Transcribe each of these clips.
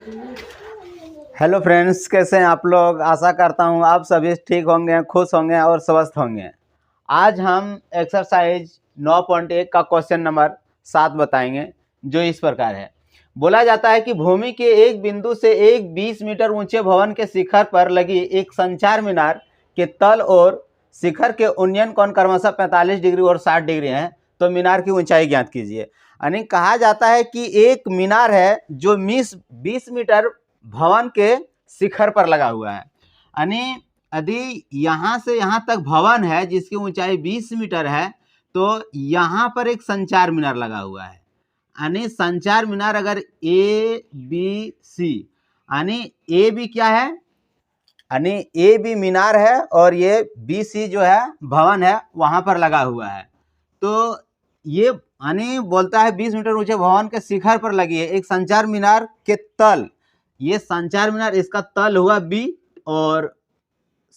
Hello friends, कैसे हैं आप लोग। आशा करता हूं आप सभी ठीक होंगे, खुश होंगे और स्वस्थ होंगे। आज हम एक्सरसाइज 9.1 का क्वेश्चन नंबर 7 बताएंगे, जो इस प्रकार है। बोला जाता है कि भूमि के एक बिंदु से एक 20 मीटर ऊंचे भवन के शिखर पर लगी एक संचार मीनार के तल और शिखर के उन्नयन कोण क्रमशः 45 डिग्री और 60 डिग्री है, तो मीनार की ऊंचाई ज्ञात कीजिए। यानी कहा जाता है कि एक मीनार है जो 20 मीटर भवन के शिखर पर लगा हुआ है। यानी यदि यहाँ से यहाँ तक भवन है जिसकी ऊंचाई 20 मीटर है, तो यहाँ पर एक संचार मीनार लगा हुआ है। यानी संचार मीनार अगर ए बी सी, यानी ए बी क्या है, यानी ए बी मीनार है और ये बी सी जो है भवन है वहां पर लगा हुआ है। तो ये यानी बोलता है 20 मीटर ऊंचे भवन के शिखर पर लगी है एक संचार मीनार के तल। ये संचार मीनार, इसका तल हुआ बी और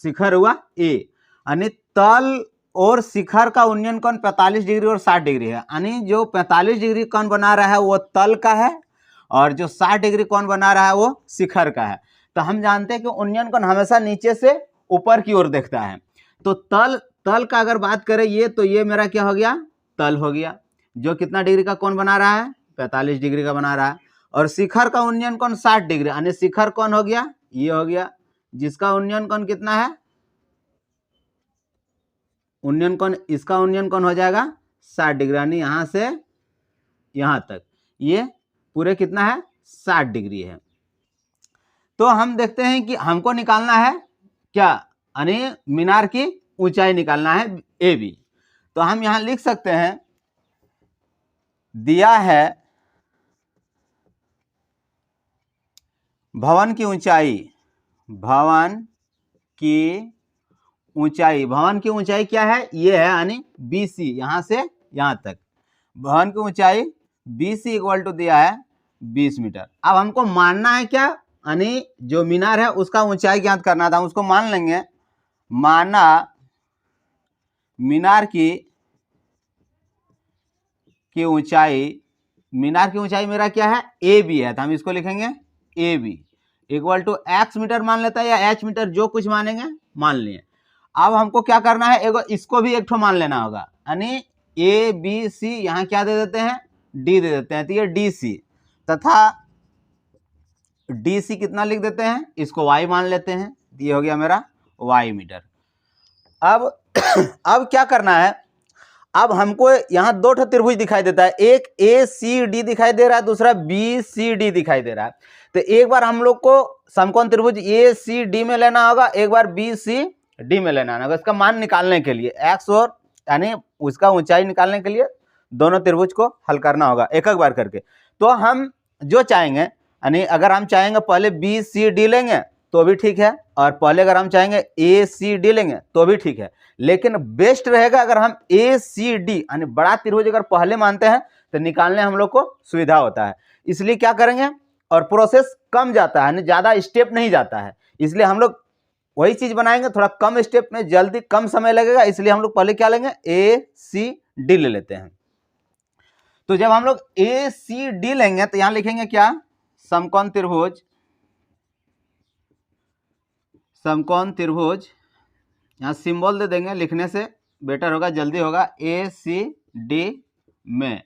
शिखर हुआ ए। यानी तल और शिखर का उन्नयन कोण 45 डिग्री और 60 डिग्री है। यानी जो 45 डिग्री कोण बना रहा है वो तल का है और जो 60 डिग्री कोण बना रहा है वो शिखर का है। तो हम जानते हैं कि उन्नयन कोण हमेशा नीचे से ऊपर की ओर देखता है। तो तल का अगर बात करें ये, तो ये मेरा क्या हो गया, तल हो गया, जो कितना डिग्री का कोण बना रहा है, 45 डिग्री का बना रहा है। और शिखर का उन्नयन कोण 60 डिग्री, यानी शिखर कौन हो गया, ये हो गया, जिसका उन्नयन कोण कितना है, उन्नयन कोण, इसका उन्नयन कोण हो जाएगा 60 डिग्री। यानी यहां से यहां तक ये पूरे कितना है, 60 डिग्री है। तो हम देखते हैं कि हमको निकालना है क्या, यानी मीनार की ऊंचाई निकालना है ए बी। तो हम यहां लिख सकते हैं, दिया है भवन की ऊंचाई, भवन की ऊंचाई क्या है, ये है, यानी बी सी, यहां से यहां तक भवन की ऊंचाई बी सी इक्वल टू दिया है 20 मीटर। अब हमको मानना है क्या, यानी जो मीनार है उसका ऊंचाई ज्ञात करना था, उसको मान लेंगे। माना मीनार की ऊंचाई, मीनार की ऊंचाई मेरा क्या है, ए बी है, तो हम इसको लिखेंगे A B equal to x metre मान लेता है या एच मीटर, जो कुछ मानेंगे मान लिए। अब हमको क्या करना है, एगो इसको भी एक ठो मान लेना होगा, यानी ए बी सी यहाँ क्या दे देते हैं, डी दे देते हैं, तो ये डी सी तथा डी सी कितना लिख देते हैं, इसको वाई मान लेते हैं, ये हो गया मेरा वाई मीटर। अब अब क्या करना है, अब हमको यहाँ दो ठो त्रिभुज दिखाई देता है, एक ए सी डी दिखाई दे रहा है, दूसरा बी सी डी दिखाई दे रहा है। तो एक बार हम लोग को समकोण त्रिभुज ए सी डी में लेना होगा, एक बार बी सी डी में लेना होगा। इसका मान निकालने के लिए एक्स और यानी उसका ऊंचाई निकालने के लिए दोनों त्रिभुज को हल करना होगा एक एक बार करके। तो हम जो चाहेंगे, यानी अगर हम चाहेंगे पहले बी सी डी लेंगे तो भी ठीक है, और पहले अगर हम चाहेंगे ए सी डी लेंगे तो भी ठीक है, लेकिन बेस्ट रहेगा अगर हम ए सी डी यानी बड़ा त्रिभुज अगर पहले मानते हैं तो निकालने हम लोग को सुविधा होता है। इसलिए क्या करेंगे, और प्रोसेस कम जाता है, ज्यादा स्टेप नहीं जाता है, इसलिए हम लोग वही चीज बनाएंगे, थोड़ा कम स्टेप में जल्दी कम समय लगेगा, इसलिए हम लोग पहले क्या लेंगे, ए सी डी ले लेते हैं। तो जब हम लोग ए सी डी लेंगे तो यहां लिखेंगे क्या, समकोण त्रिभुज, समकोण त्रिभुज, यहाँ सिंबल दे देंगे, लिखने से बेटर होगा, जल्दी होगा, ए सी डी में।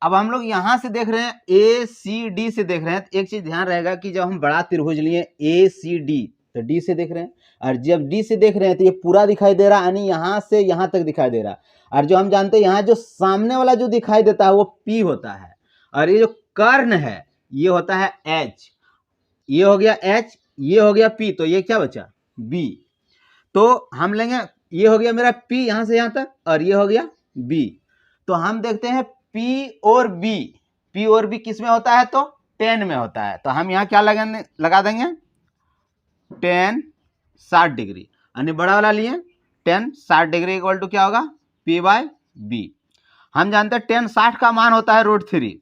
अब हम लोग यहाँ से देख रहे हैं, ए सी डी से देख रहे हैं, तो एक चीज ध्यान रहेगा कि जब हम बड़ा त्रिभुज लिए ए सी डी तो डी से देख रहे हैं, और जब डी से देख रहे हैं तो ये पूरा दिखाई दे रहा है, यानी यहाँ से यहाँ तक दिखाई दे रहा है। और जो हम जानते हैं यहाँ जो सामने वाला जो दिखाई देता है वो पी होता है, और ये जो कर्ण है ये होता है एच, ये हो गया एच, ये हो गया पी, तो ये क्या बचा, बी। तो हम लेंगे, ये हो गया मेरा P यहां से यहां तक, और ये हो गया B। तो हम देखते हैं P और B किस में होता है, तो 10 में होता है। तो हम यहाँ क्या लगा देंगे 10 60 डिग्री, यानी बड़ा वाला लिए 10 60 डिग्री इक्वल टू क्या होगा, P/B। हम जानते हैं 10 60 का मान होता है √3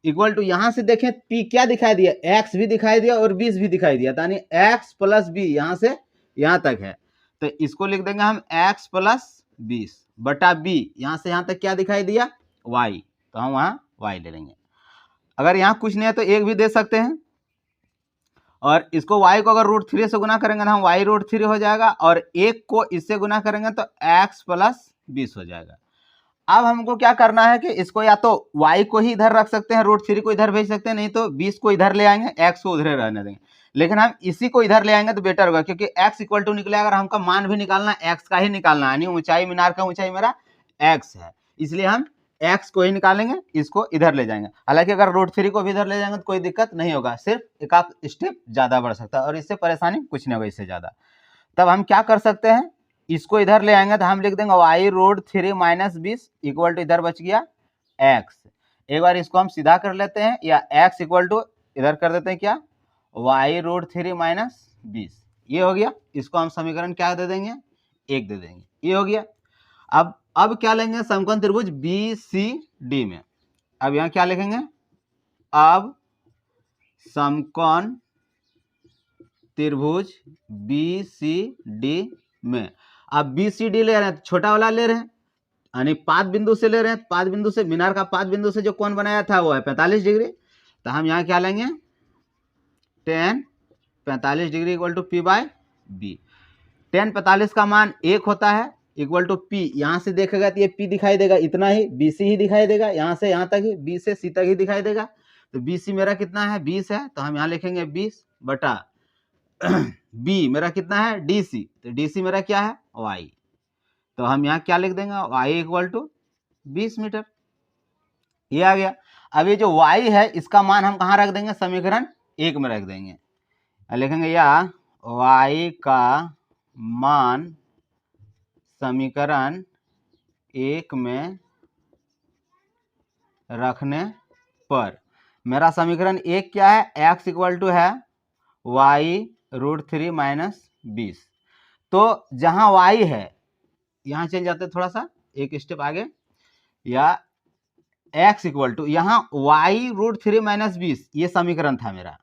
इक्वल टू, यहां से देखें P क्या दिखाई दिया, X भी दिखाई दिया और 20 भी दिखाई दिया, यानी X + B यहां से यहां तक है, तो इसको लिख देंगे हम x + 20 बटा b, यहां से यहां तक क्या दिखाई दिया, y, तो हम वहां y ले लेंगे। अगर यहाँ कुछ नहीं है तो एक भी दे सकते हैं, और इसको y को अगर √3 से गुना करेंगे तो हम y √3 हो जाएगा, और 1 को इससे गुना करेंगे तो x + 20 हो जाएगा। अब हमको क्या करना है कि इसको या तो y को ही इधर रख सकते हैं, √3 को इधर भेज सकते हैं, नहीं तो 20 को इधर ले आएंगे, x को उधर रहने देंगे। लेकिन हम इसी को इधर ले आएंगे तो बेटर होगा, क्योंकि x = निकलेगा, अगर हमका मान भी निकालना है x का ही निकालना है, यानी ऊंचाई मीनार का ऊंचाई मेरा x है, इसलिए हम x को ही निकालेंगे, इसको इधर ले जाएंगे। हालांकि अगर √3 को भी इधर ले जाएंगे तो कोई दिक्कत नहीं होगा, सिर्फ एक आध स्टेप ज्यादा बढ़ सकता है, और इससे परेशानी कुछ नहीं होगा इससे ज्यादा। तब हम क्या कर सकते हैं, इसको इधर ले आएंगे तो हम लिख देंगे y √3 - 20 = इधर बच गया x। एक बार इसको हम सीधा कर लेते हैं, या x = इधर कर देते हैं क्या, y √3 - 20, ये हो गया। इसको हम समीकरण क्या दे देंगे, 1 दे देंगे, ये हो गया। अब क्या लेंगे, समकोण त्रिभुज BCD में, अब यहाँ क्या लिखेंगे, अब समकोण त्रिभुज BCD में, अब BCD ले रहे हैं, छोटा वाला ले रहे हैं, यानी 5 बिंदु से ले रहे हैं, 5 बिंदु से, मीनार का 5 बिंदु से जो कोण बनाया था वो है 45 डिग्री। तो हम यहाँ क्या लेंगे, tan 45 डिग्री = P/B। tan 45 का मान 1 होता है, = P, यहाँ से देखेगा तो ये P दिखाई देगा, इतना ही BC ही दिखाई देगा, यहाँ से यहाँ तक ही, B से C तक ही दिखाई देगा। तो BC मेरा कितना है, 20 है, तो हम यहाँ लिखेंगे 20 बटा B मेरा कितना है, DC, तो DC मेरा क्या है, y। तो हम यहाँ क्या लिख देंगे, y = 20 मीटर, ये आ गया। अब ये जो y है इसका मान हम कहाँ रख देंगे, समीकरण 1 में रख देंगे, लिखेंगे या y का मान समीकरण 1 में रखने पर मेरा समीकरण 1 क्या है, x = है y √3 - 20। तो जहां y है, यहां चल जाते थोड़ा सा एक स्टेप आगे, या x = यहाँ y √3 - 20, ये समीकरण था मेरा,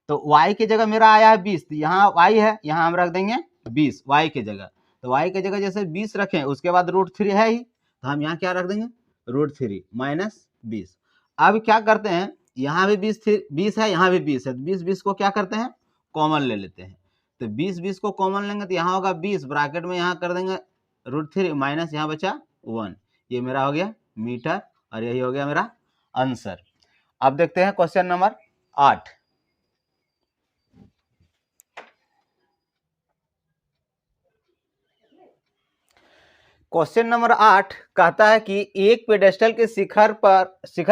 तो y की जगह मेरा आया है 20, तो यहाँ y है, यहाँ हम रख देंगे 20 y की जगह। तो y की जगह जैसे 20 रखें, उसके बाद √3 है ही, तो हम यहाँ क्या रख देंगे, √3 - 20। अब क्या करते हैं, यहाँ भी 20 है, यहाँ भी 20 है, तो 20 को क्या करते हैं, कॉमन ले लेते हैं। तो 20 को कॉमन लेंगे तो यहाँ होगा 20, ब्रैकेट में यहाँ कर देंगे √3 माइनस यहाँ बचा 1, ये मेरा हो गया मीटर, और यही हो गया मेरा आंसर। अब देखते हैं क्वेश्चन नंबर 8। क्वेश्चन नंबर 8 कहता है कि एक पेडेस्टल के शिखर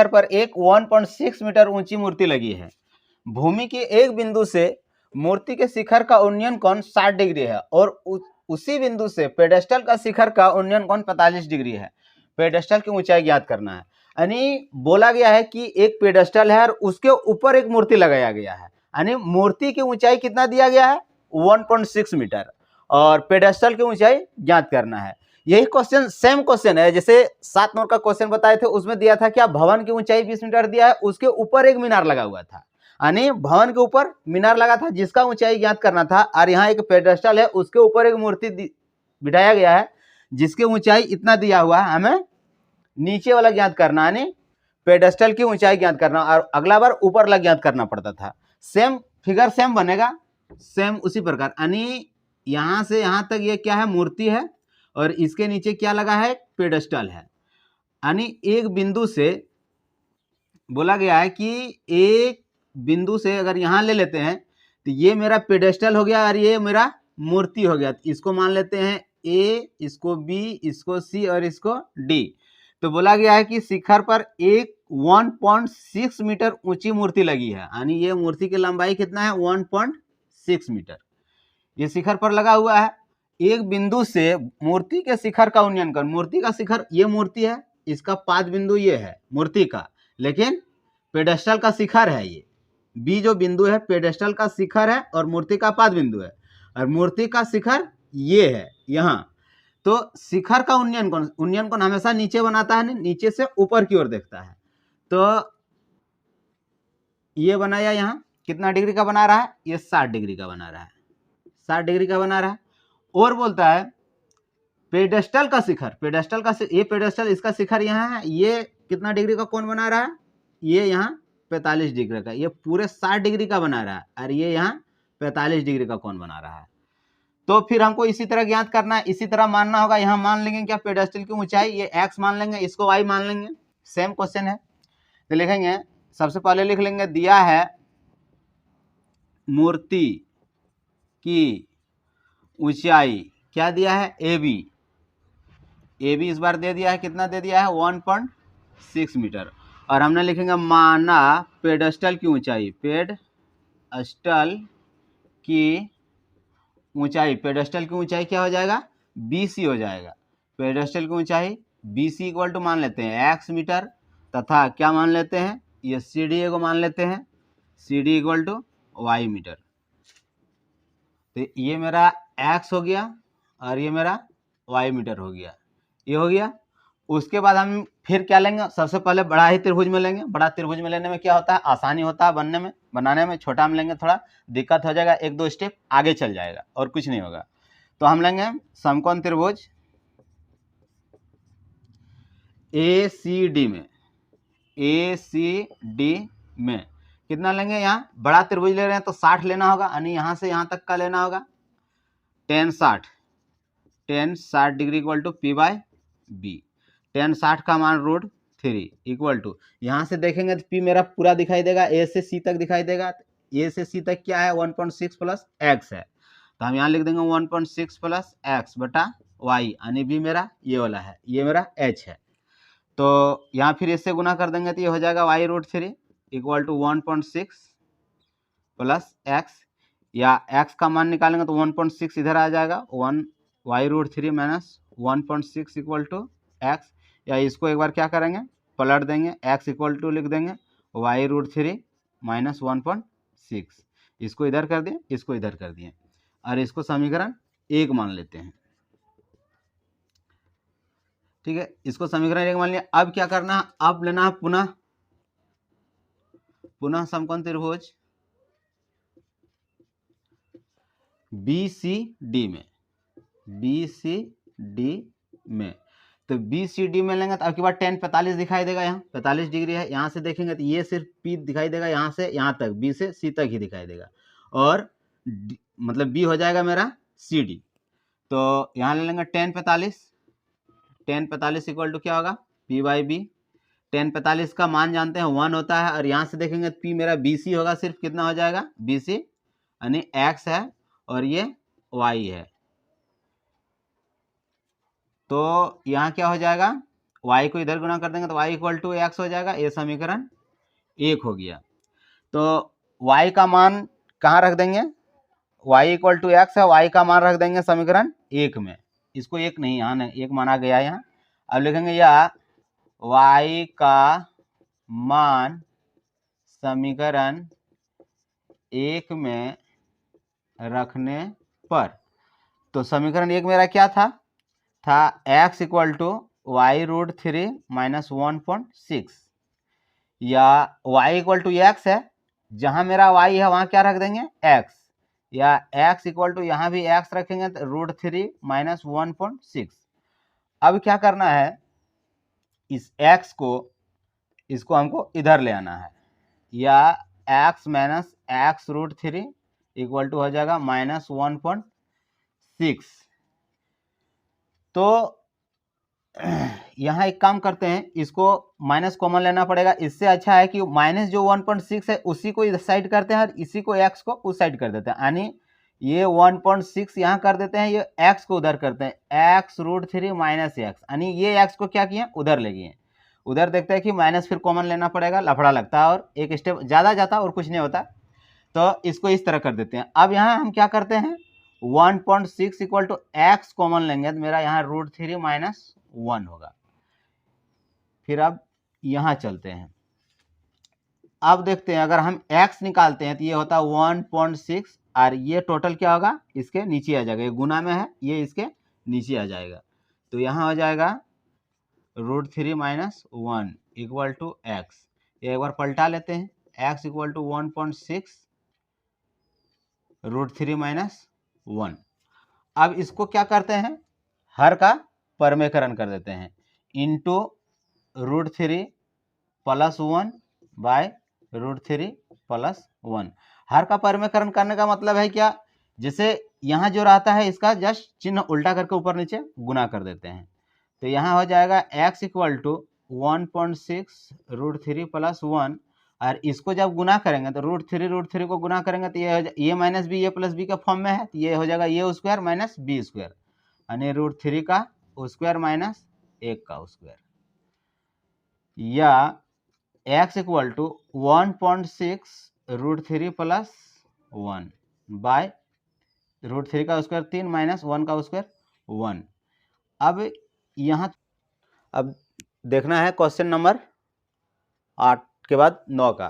पर एक 1.6 मीटर ऊंची मूर्ति लगी है। भूमि के एक बिंदु से मूर्ति के शिखर का उन्नयन कोण 60 डिग्री है, और उसी बिंदु से पेडेस्टल का शिखर का उन्नयन कोण 45 डिग्री है। पेडेस्टल की ऊंचाई ज्ञात करना है। यानी बोला गया है कि एक पेडेस्टल है और उसके ऊपर एक मूर्ति लगाया गया है, यानी मूर्ति की ऊंचाई कितना दिया गया है, 1.6 मीटर, और पेडेस्टल की ऊंचाई ज्ञात करना है। यही क्वेश्चन सेम क्वेश्चन है जैसे 7 नंबर का क्वेश्चन बताए थे, उसमें दिया था क्या, भवन की ऊंचाई 20 मीटर दिया है, उसके ऊपर एक मीनार लगा हुआ था, यानी भवन के ऊपर मीनार लगा था जिसका ऊंचाई ज्ञात करना था, और यहाँ एक पेडेस्टल है, उसके ऊपर एक मूर्ति बिठाया गया है जिसकी ऊंचाई इतना दिया हुआ है, हमें नीचे वाला ज्ञात करना, यानी पेडेस्टल की ऊंचाई ज्ञात करना, और अगला बार ऊपर वाला ज्ञात करना पड़ता था। सेम फिगर सेम बनेगा, सेम उसी प्रकार, यानी यहाँ से यहाँ तक ये क्या है, मूर्ति है, और इसके नीचे क्या लगा है, पेडेस्टल है। यानी एक बिंदु से बोला गया है कि एक बिंदु से अगर यहाँ ले लेते हैं तो ये मेरा पेडेस्टल हो गया और ये मेरा मूर्ति हो गया। तो इसको मान लेते हैं ए, इसको बी, इसको सी और इसको डी। तो बोला गया है कि शिखर पर एक 1.6 मीटर ऊंची मूर्ति लगी है, यानी ये मूर्ति की लंबाई कितना है, 1.6 मीटर ये शिखर पर लगा हुआ है। एक बिंदु से मूर्ति के शिखर का उन्नयन कर, मूर्ति का शिखर ये मूर्ति है, इसका 5 बिंदु ये है मूर्ति का, लेकिन पेडेस्टल का शिखर है ये, बी जो बिंदु है पेडेस्टल का शिखर है और मूर्ति का 5 बिंदु है, और मूर्ति का शिखर ये है यहाँ। तो शिखर का उन्नयन कोण हमेशा नीचे बनाता है, नीचे से ऊपर की ओर देखता है। तो ये बनाया यहाँ कितना डिग्री का बना रहा है, ये 60 डिग्री का बना रहा है, 60 डिग्री का बना रहा है। और बोलता है पेडेस्टल का शिखर, ये पेडेस्टल इसका शिखर यहाँ है, ये कितना डिग्री का कोण बना रहा है, ये यहाँ 45 डिग्री का, ये पूरे 60 डिग्री का बना रहा है, और ये यहाँ 45 डिग्री का कोण बना रहा है। तो फिर हमको इसी तरह ज्ञात करना है, इसी तरह मानना होगा। यहाँ मान लेंगे क्या, पेडेस्टल की ऊंचाई ये x मान लेंगे, इसको y मान लेंगे, सेम क्वेश्चन है। तो लिखेंगे, सबसे पहले लिख लेंगे, दिया है मूर्ति की ऊंचाई, क्या दिया है, AB इस बार दे दिया है, कितना दे दिया है, 1.6 मीटर। और हमने लिखेंगे माना पेडेस्टल की ऊंचाई, पेडेस्टल की ऊंचाई क्या हो जाएगा, BC हो जाएगा। पेडेस्टल की ऊंचाई BC इक्वल टू मान लेते हैं x मीटर, तथा क्या मान लेते हैं, ये CDA को मान लेते हैं, CD equal to y metre. तो ये मेरा x हो गया और ये मेरा y मीटर हो गया, ये हो गया। उसके बाद हम फिर क्या लेंगे, सबसे पहले बड़ा ही त्रिभुज में लेंगे। बड़ा त्रिभुज में लेने में क्या होता है, आसानी होता है बनाने में। छोटा में लेंगे थोड़ा दिक्कत हो जाएगा, 1-2 स्टेप आगे चल जाएगा और कुछ नहीं होगा। तो हम लेंगे समकोण त्रिभुज ACD में कितना लेंगे, यहाँ बड़ा त्रिभुज ले रहे हैं तो 60 लेना होगा, यानी यहाँ से यहाँ तक का लेना होगा, 10-60 डिग्री इक्वल टू P/B। 10-60 का मान √3 इक्वल टू, यहाँ से देखेंगे तो P मेरा पूरा दिखाई देगा, A से C तक दिखाई देगा। A से C तक क्या है, 1.6 प्लस x है, तो हम यहाँ लिख देंगे 1.6 प्लस x बटा y, यानी B मेरा ये वाला है, ये मेरा h है। तो यहाँ फिर इससे गुना कर देंगे तो ये हो जाएगा y√3 equal to 1.6 plus x, या x का मान निकालेंगे तो 1.6 इधर आ जाएगा, y√3 minus 1.6 equal to x, या इसको एक बार क्या करेंगे, पलट देंगे, x इक्वल टू लिख देंगे y√3 माइनस 1.6, इसको इधर कर दिए, इसको इधर कर दिए, और इसको समीकरण 1 मान लेते हैं। ठीक है, इसको समीकरण 1 मान लिया। अब क्या करना है, अब लेना है पुनः समकोण त्रिभुज BCD में। तो BCD में लेंगे तो अब की बार 10-45 दिखाई देगा, यहाँ 45 डिग्री है। यहाँ से देखेंगे तो ये सिर्फ P दिखाई देगा, यहाँ से यहाँ तक, B से C तक ही दिखाई देगा, और मतलब B हो जाएगा मेरा CD। तो यहाँ ले लेंगे 10-45 इक्वल टू क्या होगा, P/B। 10-45 का मान जानते हैं 1 होता है, और यहाँ से देखेंगे तो P मेरा BC होगा, सिर्फ कितना हो जाएगा, BC, यानी x है और ये y है। तो यहाँ क्या हो जाएगा, y को इधर गुना कर देंगे तो y इक्वल टू x हो जाएगा, ये समीकरण 1 हो गया। तो y का मान कहाँ रख देंगे, y इक्वल टू x है, y का मान रख देंगे समीकरण 1 में, इसको 1 नहीं, यहाँ नहीं, 1 माना गया है यहाँ। अब लिखेंगे या y का मान समीकरण 1 में रखने पर, तो समीकरण 1 मेरा क्या था x equal to y√3 minus 1.6, या y इक्वल टू x है, जहां मेरा y है वहां क्या रख देंगे, x, या x इक्वल टू यहाँ भी x रखेंगे तो √3 माइनस 1.6। अब क्या करना है, इस x को, इसको हमको इधर ले आना है, या x minus x√3 equal to हो जाएगा माइनस 1.6। तो यहाँ एक काम करते हैं, इसको माइनस कॉमन लेना पड़ेगा। इससे अच्छा है कि माइनस जो 1.6 है उसी को इस साइड करते हैं और इसी को x को उस साइड कर देते हैं, यानी ये 1.6 यहाँ कर देते हैं, ये x को उधर करते हैं, x√3 माइनस x, यानी ये x को क्या किए, उधर ले गए। उधर देखते हैं कि माइनस फिर कॉमन लेना पड़ेगा, लफड़ा लगता है और एक स्टेप ज़्यादा जाता और कुछ नहीं होता। तो इसको इस तरह कर देते हैं। अब यहाँ हम क्या करते हैं, 1.6 इक्वल टू x कॉमन लेंगे तो मेरा यहाँ √3 माइनस 1 होगा। फिर अब यहाँ चलते हैं, अब देखते हैं अगर हम x निकालते हैं तो ये होता है 1.6, और ये टोटल क्या होगा, इसके नीचे आ जाएगा, ये गुना में है, ये इसके नीचे आ जाएगा। तो यहाँ हो जाएगा √3 माइनस 1 इक्वल टू x। ये एक बार पलटा लेते हैं, x इक्वल टू 1.6 √3 माइनस 1। अब इसको क्या करते हैं, हर का परमेकरण कर देते हैं, इंटू √3 प्लस 1 बाय √3 प्लस 1। हर का परिमेयकरण करने का मतलब है क्या, जैसे यहाँ जो रहता है इसका जस्ट चिन्ह उल्टा करके ऊपर नीचे गुना कर देते हैं। तो यहाँ हो जाएगा x इक्वल टू 1.6√3 प्लस 1, और इसको जब गुना करेंगे तो √3 को गुना करेंगे तो ये माइनस बी, ये प्लस बी का फॉर्म में है, तो ये हो जाएगा ये स्क्वायर माइनस बी स्क्वायर, यानी √3 का स्क्वायर माइनस 1 का स्क्वायर, या x equal to 1.6√3 plus 1 by √3 का स्क्वायर 3 माइनस 1 का स्क्वायर 1। अब यहाँ अब देखना है क्वेश्चन नंबर 8 के बाद 9 का।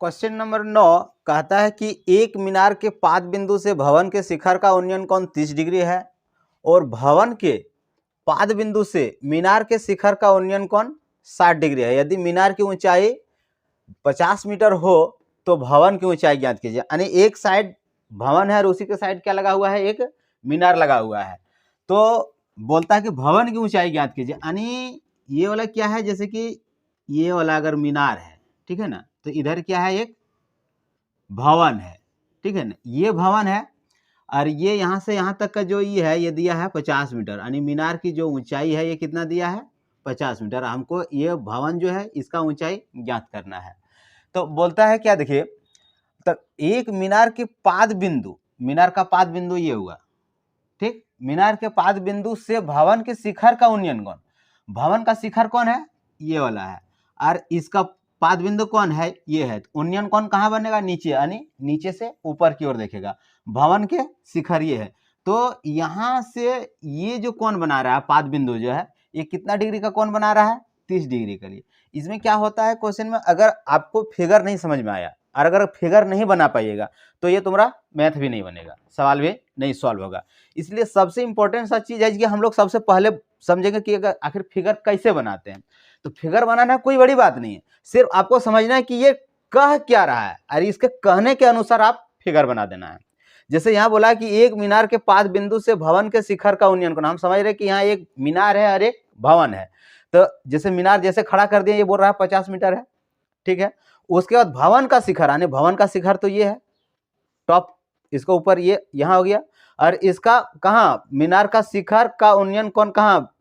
क्वेश्चन नंबर 9 कहता है कि एक मीनार के पाद बिंदु से भवन के शिखर का उन्नयन कोण 30 डिग्री है और भवन के पाद बिंदु से मीनार के शिखर का उन्नयन कोण 60 डिग्री है। यदि मीनार की ऊंचाई 50 मीटर हो तो भवन की ऊंचाई ज्ञात कीजिए। यानी एक साइड भवन है और उसी के साइड क्या लगा हुआ है, एक मीनार लगा हुआ है। तो बोलता है कि भवन की ऊंचाई ज्ञात कीजिए। यानी ये वाला क्या है, जैसे कि ये वाला अगर मीनार है, ठीक है ना, तो इधर क्या है, एक भवन है, ठीक है ना, ये भवन है, और ये यहाँ से यहाँ तक का जो ये है ये दिया है 50 मीटर, यानी मीनार की जो ऊंचाई है ये कितना दिया है 50 मीटर। हमको ये भवन जो है इसका ऊंचाई ज्ञात करना है। तो बोलता है क्या, देखिए, तो एक मीनार के पाद बिंदु, मीनार का पाद बिंदु ये हुआ, ठीक, मीनार के पाद बिंदु से भवन के शिखर का उन्नयन कोण, भवन का शिखर कौन है, ये वाला है, और इसका पाद बिंदु कौन है, ये है। तो उन्नयन कोण कहाँ बनेगा, नीचे, यानी नीचे से ऊपर की ओर देखेगा। भवन के शिखर ये है, तो यहाँ से ये जो कोण बना रहा है पाद बिंदु जो है, ये कितना डिग्री का कोण बना रहा है, 30 डिग्री का लिए। इसमें क्या होता है क्वेश्चन में, अगर आपको फिगर नहीं समझ में आया और अगर फिगर नहीं बना पाइएगा तो ये तुम्हारा मैथ भी नहीं बनेगा, सवाल भी नहीं सॉल्व होगा। इसलिए सबसे इंपॉर्टेंट सा चीज है कि हम लोग सबसे पहले समझेंगे कि अगर आखिर फिगर कैसे बनाते हैं। तो फिगर बनाना कोई बड़ी बात नहीं है, सिर्फ आपको समझना है कि ये कह क्या रहा है और इसके कहने के अनुसार आप फिगर बना देना है। जैसे यहाँ बोला कि एक मीनार के पाद बिंदु से भवन के शिखर का उन्नयन कोण, हम समझ रहे कि यहाँ एक मीनार है और एक भवन है। तो जैसे मीनार जैसे खड़ा कर दिया, ये बोल रहा है 50 मीटर है, ठीक है। उसके बाद भवन का शिखर, यानी भवन का शिखर तो ये है टॉप, इसको ऊपर ये यहाँ हो गया, और इसका कहाँ, मीनार का शिखर का उन्नयन कोण कहाँ,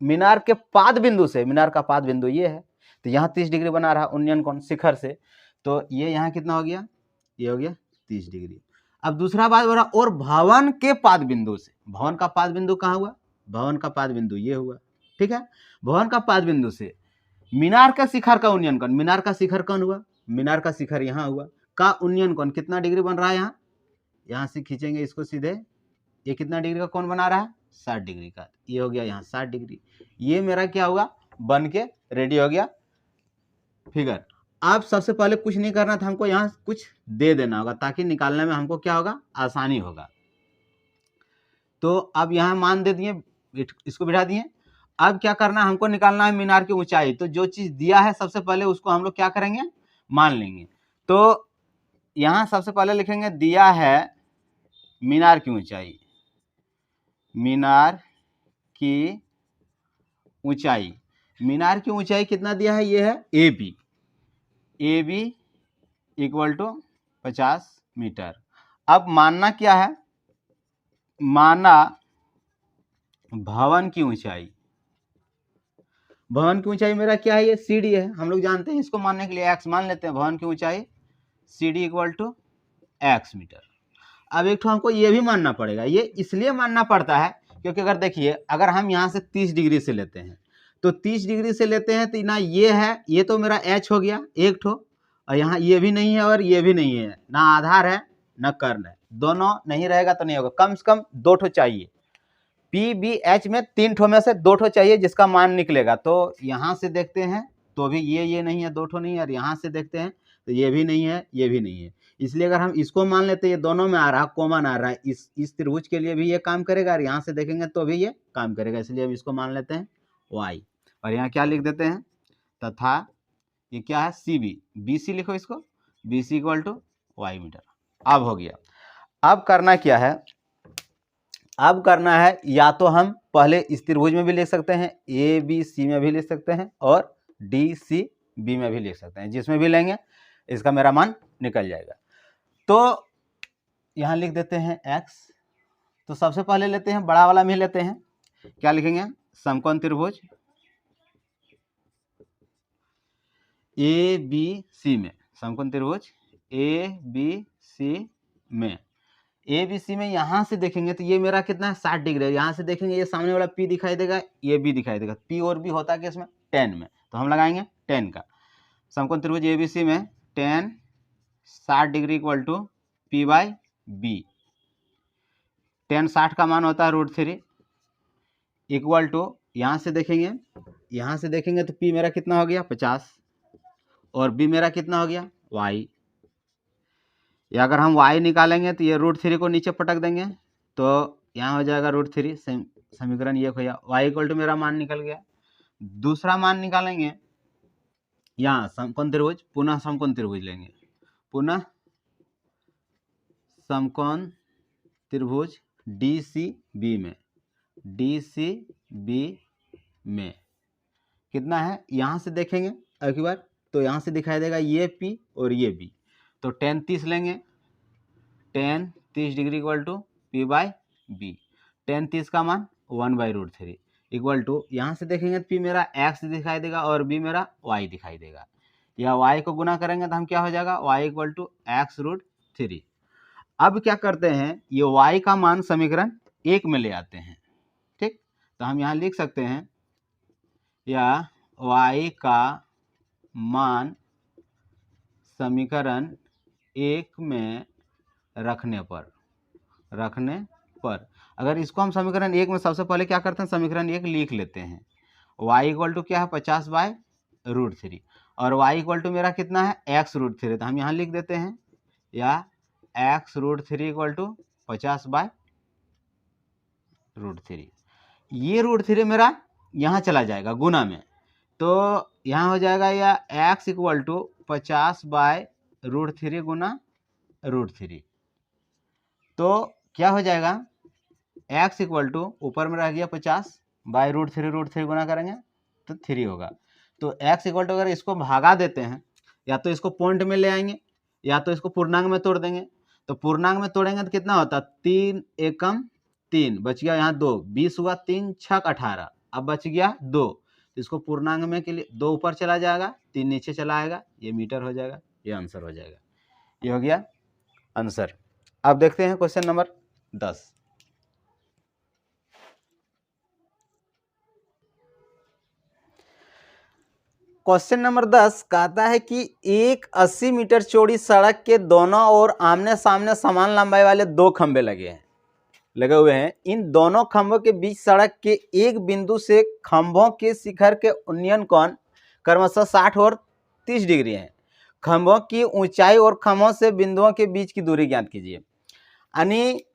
मीनार के पाद बिंदु से, मीनार का पाद बिंदु ये है, तो यहाँ 30 डिग्री बना रहा उन्नयन कोण शिखर से, तो ये यहाँ कितना हो गया, ये हो गया 30 डिग्री। अब दूसरा बात हो रहा, और भवन के पाद बिंदु से, भवन का पाद बिंदु कहाँ हुआ, भवन का पाद बिंदु ये हुआ, ठीक है। भवन का पाद बिंदु से मीनार का शिखर का उन्नयन कोण, मीनार का शिखर कौन हुआ, मीनार का शिखर यहाँ हुआ, का उन्नयन कोण कितना डिग्री बन रहा है, यहाँ से खींचेंगे इसको सीधे, ये कितना डिग्री का कोण बना रहा है, 60 डिग्री का, ये हो गया यहाँ 60 डिग्री। ये मेरा क्या हुआ, बन के रेडी हो गया फिगर। अब सबसे पहले कुछ नहीं करना था, हमको यहाँ कुछ दे देना होगा ताकि निकालने में हमको क्या होगा, आसानी होगा। तो अब यहाँ मान दे दिए, इसको बिठा दिए। अब क्या करना है, हमको निकालना है मीनार की ऊंचाई। तो जो चीज दिया है सबसे पहले उसको हम लोग क्या करेंगे, मान लेंगे। तो यहाँ सबसे पहले लिखेंगे, दिया है मीनार की ऊंचाई, मीनार की ऊंचाई, मीनार की ऊंचाई कितना दिया है, ये है AB, AB equal to 50 metre. अब मानना क्या है, माना भवन की ऊंचाई, भवन की ऊंचाई मेरा क्या है, ये CD है, हम लोग जानते हैं। इसको मानने के लिए x मान लेते हैं, भवन की ऊंचाई CD equal to x metre. अब एक तो हमको ये भी मानना पड़ेगा, ये इसलिए मानना पड़ता है क्योंकि अगर देखिए, अगर हम यहाँ से 30 डिग्री से लेते हैं, तो 30 डिग्री से लेते हैं तो ना ये है, ये तो मेरा h हो गया एक ठो, और यहाँ ये भी नहीं है और ये भी नहीं है, ना आधार है ना कर्ण है, दोनों नहीं रहेगा तो नहीं होगा। कम से कम 2 ठो चाहिए, PBH में 3 ठो में से 2 ठो चाहिए जिसका मान निकलेगा। तो यहाँ से देखते हैं तो भी ये नहीं है, 2 ठो नहीं है, और यहाँ से देखते हैं तो ये भी नहीं है, ये भी नहीं है। इसलिए अगर हम इसको मान लेते हैं, ये दोनों में आ रहा, कॉमन आ रहा है, इस त्रिभुज के लिए भी ये काम करेगा और यहाँ से देखेंगे तो भी ये काम करेगा, इसलिए हम इसको मान लेते हैं y। और यहाँ क्या लिख देते हैं, तथा ये क्या है, CB, BC लिखो इसको, BC equal to y metre. अब हो गया। अब करना क्या है, अब करना है, या तो हम पहले इस त्रिभुज में भी लिख सकते हैं, ABC में भी लिख सकते हैं और DCB में भी लिख सकते हैं, जिसमें भी लेंगे इसका मेरा मान निकल जाएगा। तो यहाँ लिख देते हैं x। तो सबसे पहले लेते हैं बड़ा वाला में लेते हैं, क्या लिखेंगे, समकोण त्रिभुज ABC में, समकोण त्रिभुज ABC में, ABC में यहाँ से देखेंगे तो ये मेरा कितना है 60 डिग्री है। यहाँ से देखेंगे ये सामने वाला P दिखाई देगा, ये B दिखाई देगा, P और B होता है कि इसमें tan में, तो हम लगाएंगे tan का। समकोण त्रिभुज ABC में tan 60 degree equal to P/B। tan 60 का मान होता है √3 इक्वल टू, यहाँ से देखेंगे तो P मेरा कितना हो गया 50 और B मेरा कितना हो गया y। या अगर हम y निकालेंगे तो ये √3 को नीचे पटक देंगे तो यहाँ हो जाएगा √3, समीकरण ये हो गया। y इक्वल टू मेरा मान निकल गया। दूसरा मान निकालेंगे, यहाँ समकोण त्रिभुज, पुनः समकोण त्रिभुज लेंगे, पुनः समकोण त्रिभुज DCB में कितना है, यहाँ से देखेंगे एक बार तो यहाँ से दिखाई देगा ये P और ये B, तो tan 30 लेंगे, tan 30 degree equal to P/B। tan 30 का मान 1/√3 इक्वल टू, यहाँ से देखेंगे तो P मेरा x दिखाई देगा और B मेरा y दिखाई देगा। या y को गुना करेंगे तो हम क्या हो जाएगा, y इक्वल टू x√3। अब क्या करते हैं, ये y का मान समीकरण 1 में ले आते हैं, ठीक। तो हम यहाँ लिख सकते हैं, या y का मान समीकरण 1 में रखने पर अगर इसको हम समीकरण 1 में सबसे पहले क्या करते हैं, समीकरण 1 लिख लेते हैं। y इक्वल टू क्या है 50/√3 और y इक्वल टू मेरा कितना है x√3, तो हम यहाँ लिख देते हैं, या x√3 इक्वल टू 50/√3। ये √3 मेरा यहाँ चला जाएगा गुना में, तो यहाँ हो जाएगा या x इक्वल टू 50/√3 गुना √3। तो क्या हो जाएगा, x इक्वल टू ऊपर में रह गया 50/√3 गुना करेंगे तो 3 होगा। तो x इक्वल टू अगर इसको भागा देते हैं, या तो इसको पॉइंट में ले आएंगे या तो इसको पूर्णांक में तोड़ देंगे। तो पूर्णांक में तोड़ेंगे तो कितना होता, 3 एकम 3, बच गया यहाँ 2, 20 हुआ, 3 छक 18, अब बच गया 2। तो इसको पूर्णांक में के लिए 2 ऊपर चला जाएगा, 3 नीचे चला आएगा, ये मीटर हो जाएगा, ये आंसर हो जाएगा। ये हो गया आंसर। अब देखते हैं क्वेश्चन नंबर 10। क्वेश्चन नंबर 10 कहता है कि एक 80 मीटर चौड़ी सड़क के दोनों ओर आमने सामने समान लंबाई वाले 2 खंभे लगे हुए हैं। इन दोनों खंभों के बीच सड़क के एक बिंदु से खंभों के शिखर के उन्नयन कोण क्रमशः 60 और 30 डिग्री है। खंभों की ऊंचाई और खंभों से बिंदुओं के बीच की दूरी ज्ञात कीजिए। यानी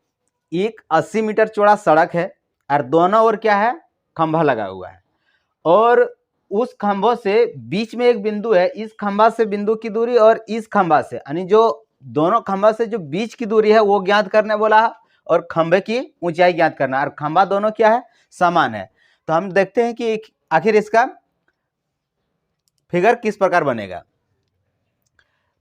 एक 80 मीटर चौड़ा सड़क है और दोनों ओर क्या है, खंभा लगा हुआ है, और उस खंभों से बीच में एक बिंदु है। इस खंभा से बिंदु की दूरी और इस खंभा से, यानी जो दोनों खंभा से जो बीच की दूरी है वो ज्ञात करने बोला है, और खंभे की ऊंचाई ज्ञात करना, और खंभा दोनों क्या है, समान है। तो हम देखते हैं कि आखिर इसका फिगर किस प्रकार बनेगा।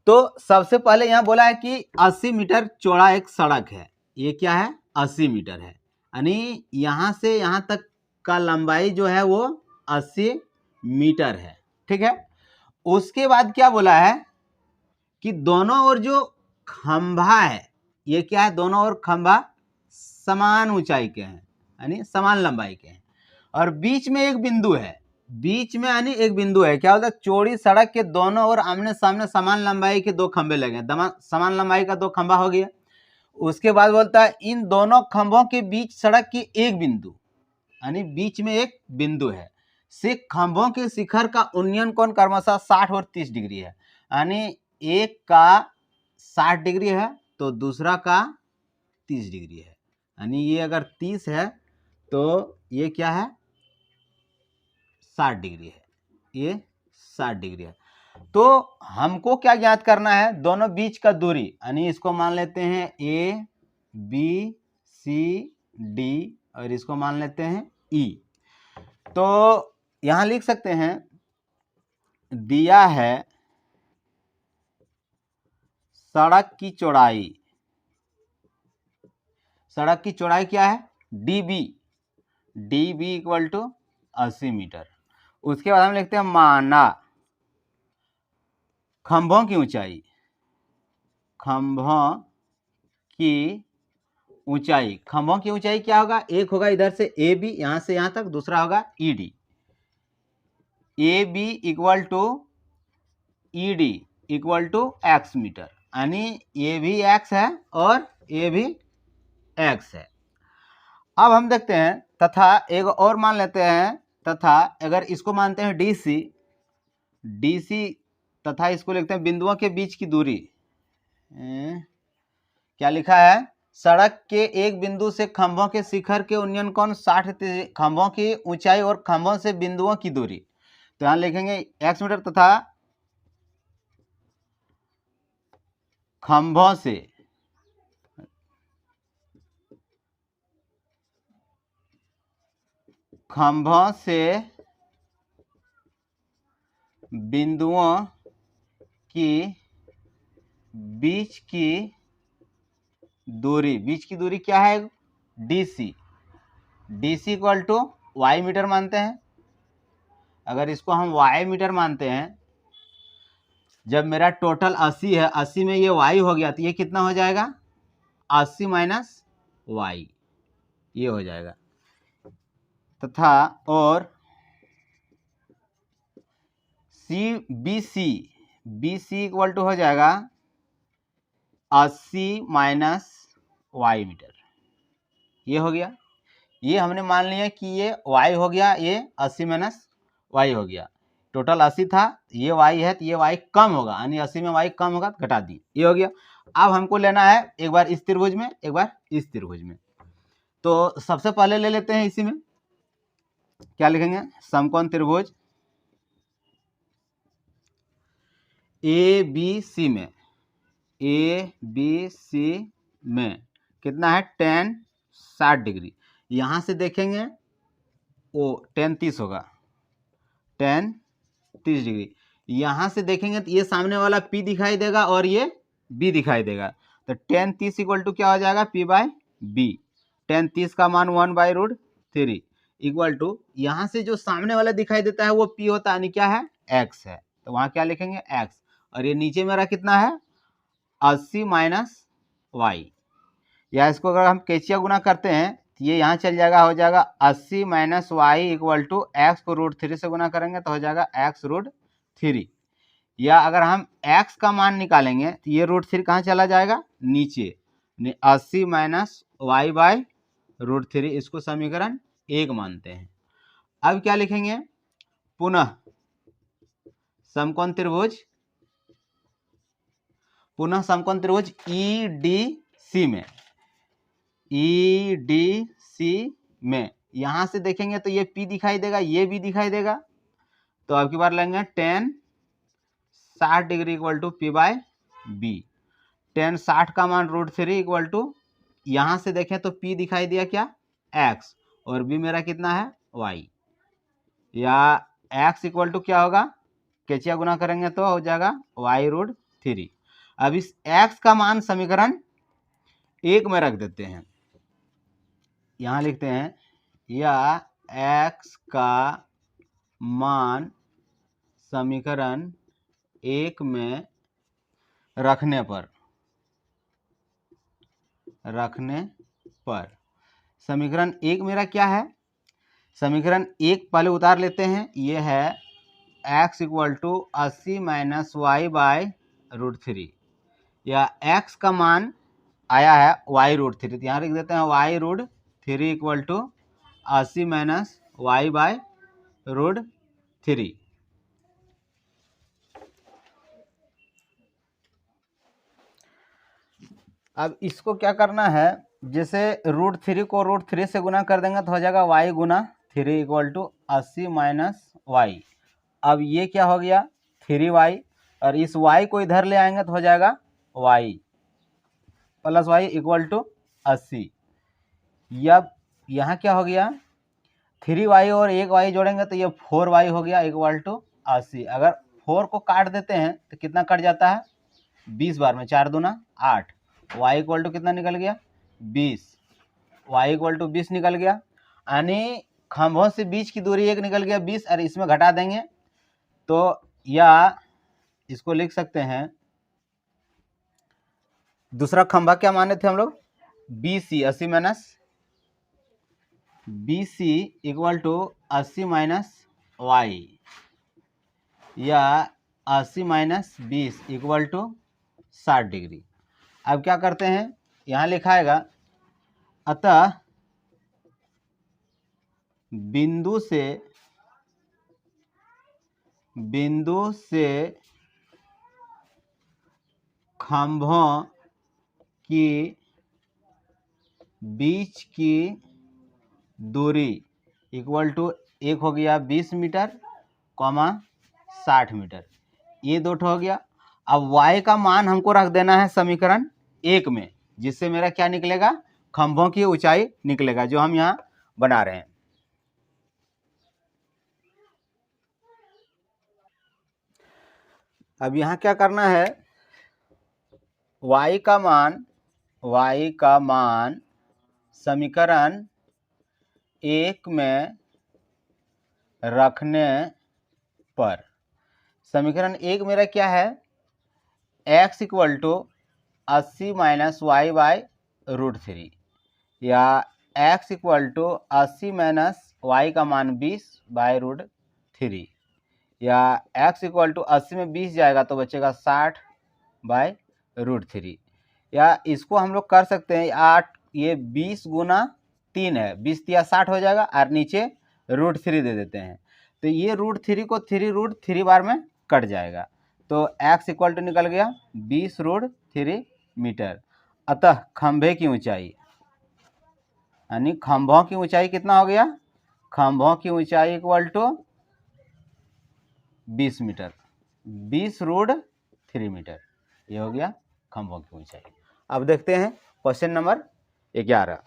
तो सबसे पहले यहां बोला है कि 80 मीटर चौड़ा एक सड़क है। ये क्या है, 80 मीटर है, यानी यहां से यहां तक का लंबाई जो है वो 80 मीटर है, ठीक है। उसके बाद क्या बोला है कि दोनों ओर जो खंभा है, ये क्या है, दोनों ओर खंभा समान ऊंचाई के हैं, यानी समान लंबाई के हैं, और बीच में एक बिंदु है। बीच में यानी एक बिंदु है, क्या होता है, चौड़ी सड़क के दोनों ओर आमने सामने समान लंबाई के 2 खंभे लगे हैं, समान लंबाई का 2 खंभा हो गया। उसके बाद बोलता है इन दोनों खंभों के बीच सड़क की एक बिंदु, यानी बीच में एक बिंदु है, से खंभों के शिखर का उन्नयन कोण क्रमशः 60 और 30 डिग्री है। यानी एक का 60 डिग्री है तो दूसरा का 30 डिग्री है, यानी ये अगर 30 है तो ये क्या है, 60 डिग्री है, ये 60 डिग्री है। तो हमको क्या ज्ञात करना है, दोनों बीच का दूरी, यानी इसको मान लेते हैं A B C D और इसको मान लेते हैं ई। तो यहाँ लिख सकते हैं दिया है सड़क की चौड़ाई, सड़क की चौड़ाई क्या है DB, DB equal to 80 metre. उसके बाद हम लिखते हैं माना खंभों की ऊंचाई, खंभों की ऊंचाई, खंभों की ऊंचाई क्या होगा, एक होगा इधर से ए बी, यहां से यहां तक, दूसरा होगा E D, A B equal to E D equal to x metre, यानी ये भी एक्स है और ये भी एक्स है। अब हम देखते हैं तथा एक और मान लेते हैं, तथा अगर इसको मानते हैं डीसी, डीसी तथा इसको लिखते हैं बिंदुओं के बीच की दूरी, क्या लिखा है, सड़क के एक बिंदु से खंभों के शिखर के उन्नयन कोण 60, खंभों की ऊंचाई और खंभों से बिंदुओं की दूरी, तो यहां लिखेंगे एक्स मीटर, तथा खंभों से बिंदुओं की बीच की दूरी, बीच की दूरी क्या है DC, DC equal to y metre मानते हैं। अगर इसको हम वाई मीटर मानते हैं, जब मेरा टोटल 80 है, 80 में ये वाई हो गया, तो ये कितना हो जाएगा 80 माइनस वाई, ये हो जाएगा। तथा और C B C, B C equal to हो जाएगा 80 माइनस वाई मीटर, ये हो गया। ये हमने मान लिया कि ये y हो गया, ये 80 माइनस वाई हो गया, टोटल 80 था, ये y है तो ये y कम होगा, यानी 80 में y कम होगा तो घटा दी, ये हो गया। अब हमको लेना है एक बार इस त्रिभुज में, एक बार इस त्रिभुज में, तो सबसे पहले ले लेते हैं इसी में, क्या लिखेंगे समकोण त्रिभुज ए बी सी में, ए बी सी में कितना है tan 60 डिग्री, यहां से देखेंगे वो tan 30 होगा, tan 30 डिग्री, यहां से देखेंगे तो ये सामने वाला P दिखाई देगा और ये B दिखाई देगा, तो tan 30 इक्वल टू क्या हो जाएगा P बाय B, tan 30 का मान 1/√3 इक्वल टू, यहां से जो सामने वाला दिखाई देता है वो P होता है, यानी क्या है X है, तो वहां क्या लिखेंगे X, और ये नीचे मेरा कितना है 80 माइनस वाई, या इसको अगर हम कैचिया गुना करते हैं तो ये यहाँ चल जाएगा, हो जाएगा 80 minus y equal to x को √3 से गुना करेंगे तो हो जाएगा x√3, या अगर हम x का मान निकालेंगे तो ये √3 कहाँ चला जाएगा नीचे, 80 माइनस वाई बाय √3, इसको समीकरण 1 मानते हैं। अब क्या लिखेंगे, पुनः समकोण त्रिभुज, पुनः समकोण त्रिभुज ई डी सी में, ई डी सी में यहां से देखेंगे तो ये P दिखाई देगा, ये भी दिखाई देगा, तो अब की बार लेंगे tan 60 degree equal to P by B, tan 60 का मान √3 इक्वल टू, यहां से देखें तो P दिखाई दिया क्या X, और B मेरा कितना है Y, या X इक्वल टू क्या होगा, कैचिया गुना करेंगे तो हो जाएगा y√3। अब इस X का मान समीकरण 1 में रख देते हैं, यहां लिखते हैं, या x का मान समीकरण 1 में रखने पर समीकरण 1 मेरा क्या है, समीकरण 1 पहले उतार लेते हैं, ये है x equal to 80 minus y by √3, या x का मान आया है y√3, तो यहाँ लिख देते हैं y√3 equal to 80 minus y by √3। अब इसको क्या करना है, जैसे √3 को √3 से गुना कर देंगे तो हो जाएगा y गुना 3 इक्वल टू 80 माइनस वाई, अब ये क्या हो गया 3y, और इस y को इधर ले आएंगे तो हो जाएगा y plus y equal to 80, अब यहाँ क्या हो गया, 3y और 1y जोड़ेंगे तो ये 4y हो गया इक्वल टू 80। अगर 4 को काट देते हैं तो कितना कट जाता है, 20 बार में, 4 दूना 8। y इक्वल टू कितना निकल गया, 20। y इक्वल टू 20 निकल गया, यानी खंभों से बीच की दूरी एक निकल गया 20, और इसमें घटा देंगे तो या इसको लिख सकते हैं, दूसरा खंभा क्या माने थे हम लोग, BC 80 minus BC equal to 80 minus y, या 80 माइनस 20 इक्वल टू 60 डिग्री। अब क्या करते हैं, यहाँ लिखाएगा अतः बिंदु से खंभों की बीच की दूरी इक्वल टू, एक हो गया 20 मीटर, 60 मीटर, ये दो हो गया। अब y का मान हमको रख देना है समीकरण 1 में, जिससे मेरा क्या निकलेगा, खंभों की ऊंचाई निकलेगा, जो हम यहाँ बना रहे हैं। अब यहाँ क्या करना है, y का मान समीकरण 1 में रखने पर, समीकरण 1 मेरा क्या है, x equal to 80 minus y by √3, या x equal to 80 minus y का मान 20 बाई √3, या x इक्वल टू 80 में 20 जाएगा तो बचेगा 60 बाई √3, या इसको हम लोग कर सकते हैं 8, ये 20 गुना 3 है, 20 या 60 हो जाएगा, और नीचे √3 दे देते हैं, तो ये √3 को 3 बार में कट जाएगा, तो x इक्वल टू निकल गया 20 √3 मीटर। अतः खंभे की ऊंचाई, यानी खंभों की ऊंचाई कितना हो गया, खंभों की ऊंचाई इक्वल टू 20 मीटर, 20 √3 मीटर, ये हो गया खंभों की ऊंचाई। अब देखते हैं क्वेश्चन नंबर 11।